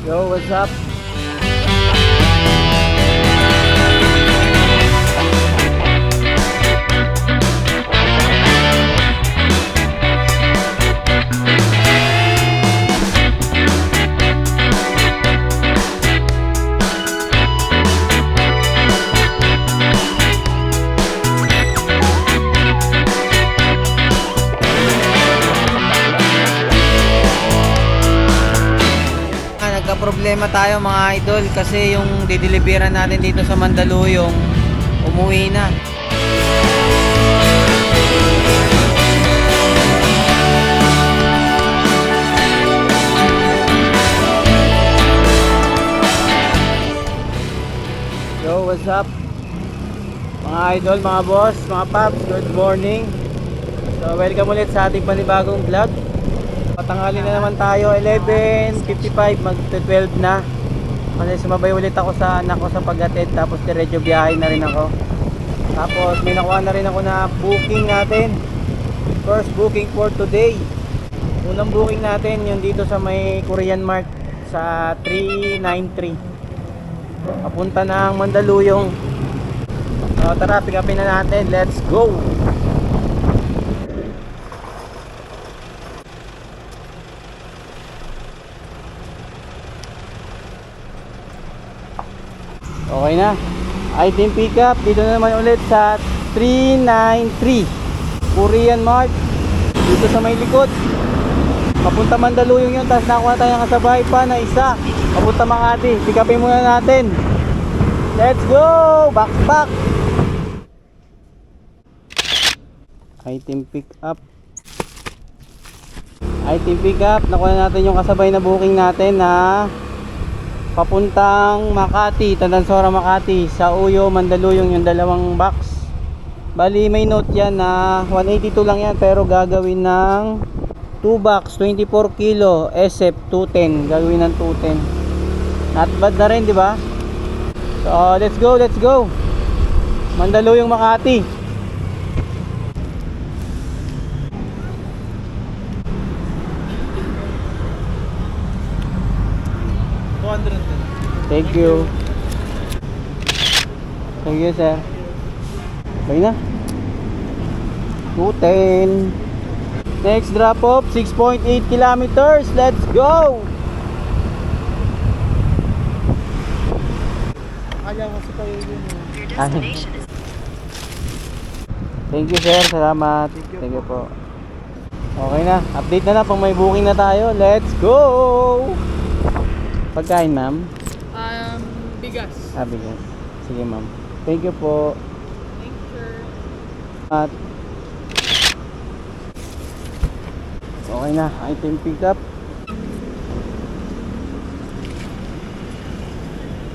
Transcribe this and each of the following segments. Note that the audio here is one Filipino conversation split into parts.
Yo, what's up? Nagka-problema tayo mga idol kasi yung dideliveran natin dito sa Mandaluyong umuwi na. Yo, what's up? Mga idol, mga boss, mga paps, good morning. So, welcome ulit sa ating panibagong vlog. Patanghali na naman tayo, 11:55, mag-12 na. Kasi sumabay ulit ako sa anak ko sa paghatid, tapos diretso biyahe na rin ako. Tapos may nakuha na rin ako na booking natin. First booking for today. Unang booking natin yung dito sa may Korean Mart sa 393. Papunta ng Mandaluyong. So tara, pick upin na natin. Let's go! Okay na. Item pickup dito na naman ulit sa 393 Korean Mart. Dito sa may likod. Papunta Mandaluyong yun. Tapos nakuha tayo ng kasabay pa na isa. Papunta Makati. Pick upin muna natin. Let's go! Back! Item pickup. Nakuha natin yung kasabay na booking natin na papuntang Makati, Tandansora Makati, sa Uyo, Mandaluyong, yung dalawang box. Bali may note yan na 182 lang yan, pero gagawin ng 2 box, 24 kilo, SF 210, gagawin ng 210. Not bad na rin, di ba? So let's go. Mandaluyong, Makati. Thank you. Thank you, sir. Okay na. 210. Next drop off, 6.8 kilometers. Let's go! Thank you, sir. Salamat. Thank you po. Okay na. Update na pag may booking na tayo. Let's go! Pagkain, ma'am? Bigas. Bigas. Sige, ma'am. Thank you po. Thank you, sir. At okay na, item pickup.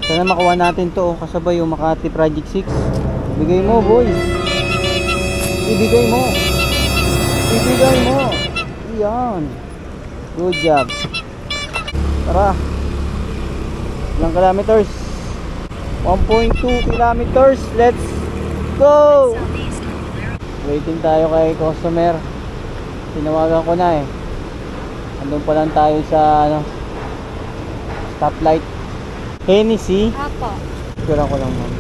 Sana makuha natin to, kasabay yung Makati Project 6. Bigay mo, boy. Ibigay mo. Iyan. Good job. Tara. Ilang kilometers? 1.2 kilometers. Let's go! Waiting tayo kay customer. Tinawagan ko na eh. Andun pa lang tayo sa stoplight. Hennessy. Apo. Tura ko lang, ma'am.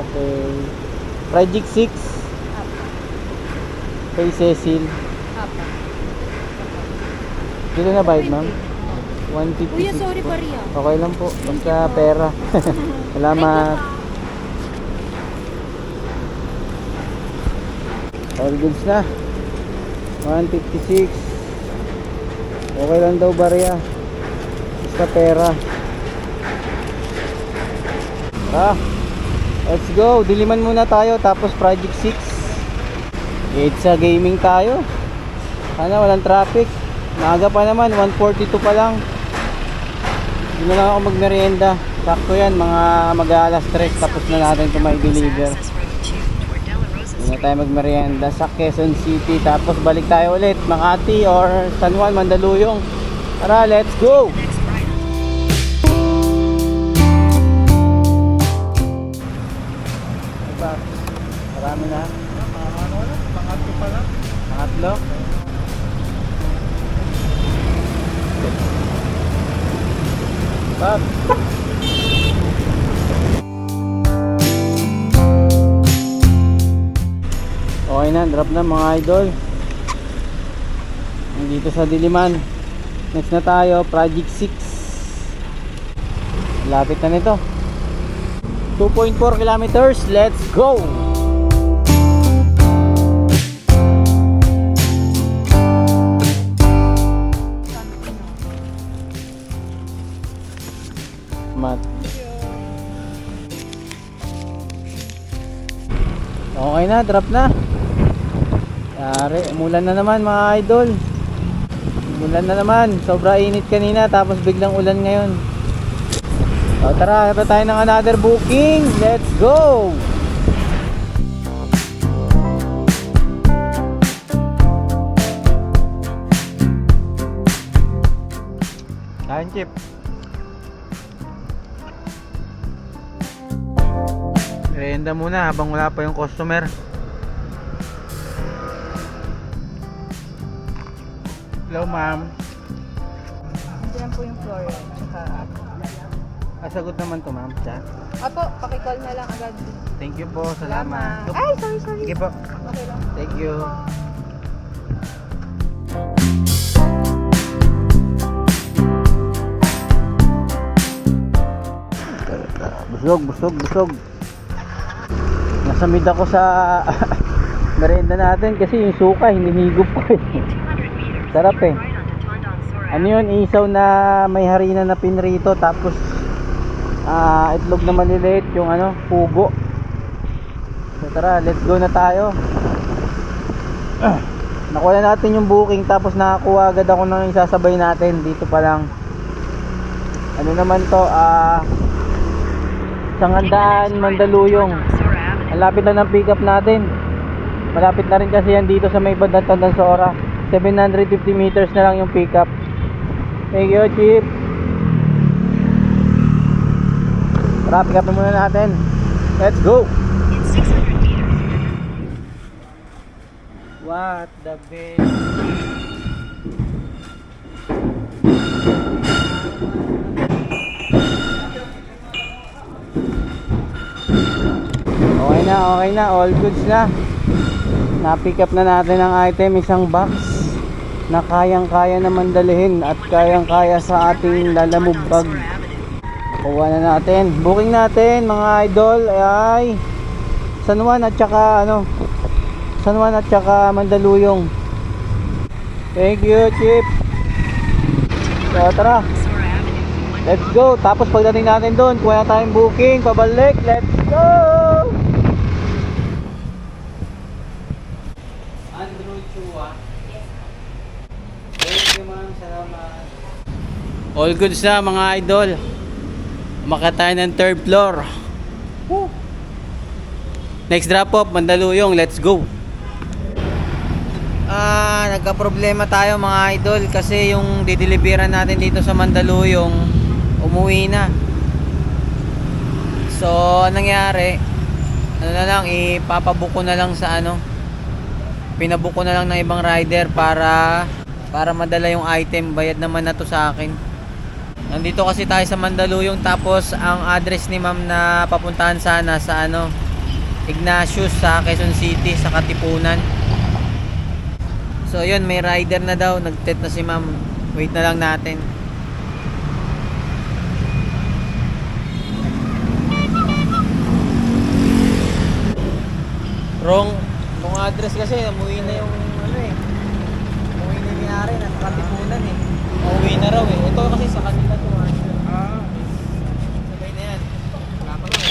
Okay. Project 6. Apo. Kay Cecil. Apo. Dito na bayad, ma'am? 156 Kuya, sorry po. pa rin. Okay lang po. Basta pera. Salamat. All goods na. 156. Okay lang daw, barya. Basta pera. Let's go. Diliman muna tayo. Tapos project 6. It's a gaming tayo. Sana walang traffic. Maaga pa naman. 1:42 pa lang. Hindi na lang ako magmerienda. Sakto yan. Mga mag-aalas 3. Tapos na natin ito may deliver. Hindi na tayo magmerienda sa Quezon City. Tapos balik tayo ulit Makati or San Juan, Mandaluyong. Tara, let's go! Marami na. Pangatlo pa lang. Pangatlo. Pop. Okay na, drop na mga idol. Dito sa Diliman. Next na tayo, Project 6. Lapit na nito. 2.4 kilometers, let's go! Mat. Okay na, drop na. Yari, umulan na naman mga idol. Umulan na naman, sobra init kanina tapos biglang ulan ngayon. So tara, hanap tayo ng another booking. Let's go! Kain chip. Merienda muna habang wala pa yung customer. Hello ma'am. Ito lang po yung floral. Tsaka, Sagot naman to ma'am. Chat. Apo, pakicall na lang agad. Thank you po, salamat. Ay, sorry. Sige po. Okay lang. Thank you. Busog. Nasa mid ako sa merienda natin kasi yung suka hinihigop ko eh. Sarap eh. Ano yun, isaw na may harina na pinrito tapos itlog na maliliit, yung ano, pugo. So tara, let's go na tayo. Nakuha na natin yung booking tapos nakakuha agad ako ng isasabay natin dito pa lang. Ano naman to, Sangandaan, Mandaluyong. Ang lapit na ng pick up natin. Malapit na rin kasi yan dito sa may bandang Tandansora. 750 meters na lang yung pick up. Thank you, Chief. Tara, pick upin muna natin. Let's go! What the best? Okay na, all goods na. Na-pick up na natin ang item, isang box na kayang-kaya naman dalhin at kayang-kaya sa ating lalamove bag. Kuha na natin. Booking natin mga idol ay San Juan at saka Mandaluyong. Thank you, Chief. So tara, let's go. Tapos pagdating natin doon, kuha na tayong booking, pabalik. Let's go! Andrew Chua. Thank you ma'am, salamat. All goods na mga idol. Umakyat tayo ng 3rd floor. Woo! Next drop off, Mandaluyong. Let's go. Nagka-problema tayo mga idol kasi yung dideliveran natin dito sa Mandaluyong umuwi na. So, anong nangyari? Ano na lang, ipapabook ko na lang sa pinabook ko na lang ng ibang rider para madala yung item. Bayad naman na to sa akin. Nandito kasi tayo sa Mandaluyong tapos ang address ni ma'am na papuntahan sana sa Ignatius sa Quezon City sa Katipunan. So yun, may rider na daw, nag-tet na si ma'am. Wait na lang natin. Wrong address kasi, umuwi na yung umuwi na yung nangyari, nasa Katipunan eh. Umuwi na raw eh. Ito kasi sa kanila to. Sabay na yan. Wala pa rin.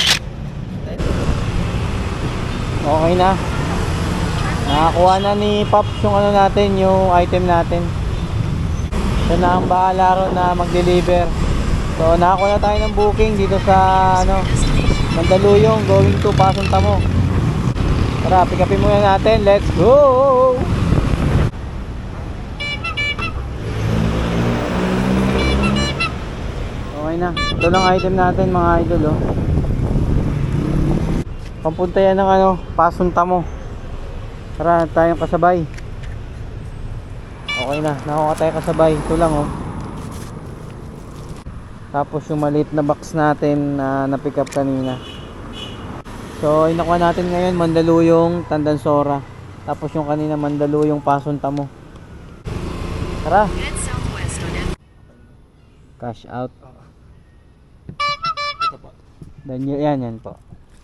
Okay na. Nakakuha na ni Pops yung natin, yung item natin. Siya na ang bahala ron na mag-deliver. So nakakuha na tayo ng booking dito sa Mandaluyong, going to Pasontamo. Tara, pick upin muna natin. Let's go! Okay na. Ito lang item natin mga idol Pampunta yan ng Pasontamo. Tara, tayong kasabay. Okay na, nakuha tayo kasabay. Ito lang Tapos yung maliit na box natin na na-pick up kanina. So, inakuha natin ngayon Mandaluyong Tandansora. Tapos yung kanina Mandaluyong Pasuntamo. Tara! Cash out. Dan yan po.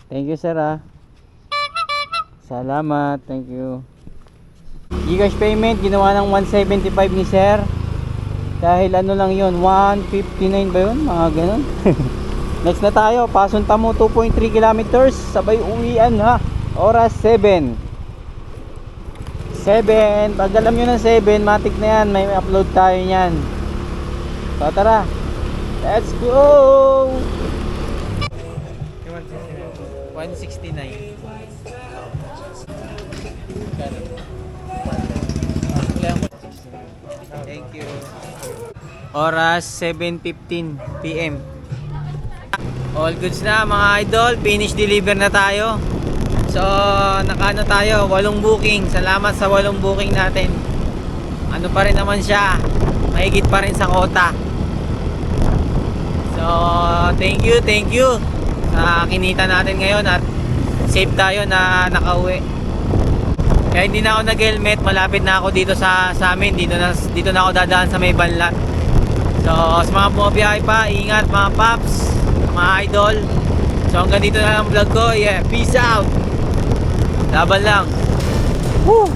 Thank you sir ah. Salamat, thank you. Gcash payment ginawa ng 175 ni sir. Dahil ano lang yun, 159 ba yun? Mga ganun. Next na tayo, Pasuntamo 2.3 kilometers. Sabay uwian ha. Oras 7. Pag alam nyo ng 7, matik na yan. May upload tayo nyan. So tara, let's go! 169. Thank you. Oras 7:15 PM. All goods na mga idol, finish deliver na tayo. So, nakaano tayo, 8 booking. Salamat sa 8 booking natin. Ano pa rin naman siya, mahigit pa rin sa quota. So, thank you sa kinita natin ngayon at safe tayo na nakauwi. Kaya hindi na ako nag-helmet, malapit na ako dito sa amin, dito na ako dadaan sa may banlat. So, sa mga bumabiyahe pa, ingat mga paps, mga idol. So, hanggang dito na lang vlog ko. Yeah, peace out. Laban lang. Woo!